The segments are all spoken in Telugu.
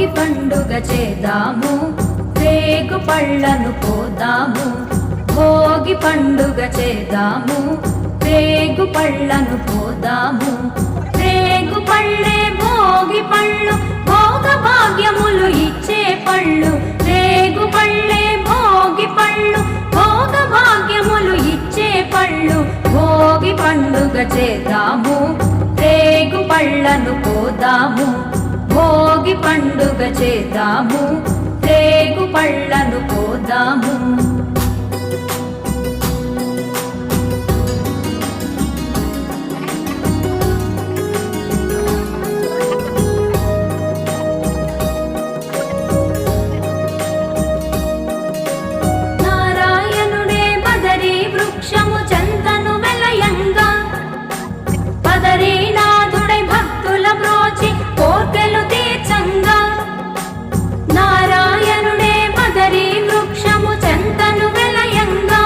భోగి పండుగ చేద్దాము, రేగు పళ్ళను పోదాము. భోగి పండుగ చేద్దాము, రేగు పళ్ళను పోదాము. రేగు పళ్ళే భోగి పళ్ళు, భోగ భాగ్యములు ఇచ్చే పళ్ళు. రేగు పళ్ళే భోగి పళ్ళు, భోగ భాగ్యములు ఇచ్చే పళ్ళు. భోగి పండుగ చేద్దాము, రేగు పళ్ళను పోదాము. భోగి పండుగ చేద్దాము, రేగు పళ్ళను పోదాము. నారాయణుడే బదరీ వృక్షము చెంతను వెలయంగా, బదరీనాథుడై భక్తుల బ్రోచి కోర్కెలు తీర్చంగా. నారాయణుడే బదరీ వృక్షము చెంతను వెలయంగా,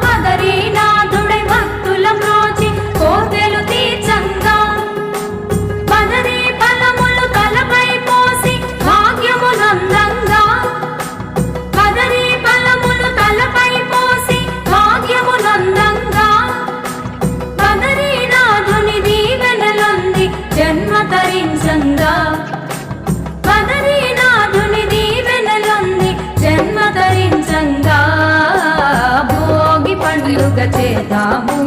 బదరీనాథుడై భక్తుల బ్రోచి కోర్కెలు తీర్చంగా. బదరీ ఫలములు తలపై పోసి భాగ్యమునందంగా, బదరీ ఫలములు తలపై పోసి భాగ్యమునందంగా. బదరీనాథుని దీవెనలొంది జన్మ తరించంగా, బదరీనాథుని దీవెనలొంది జన్మ తరించంగా. భోగి పండుగ చేద్దాము,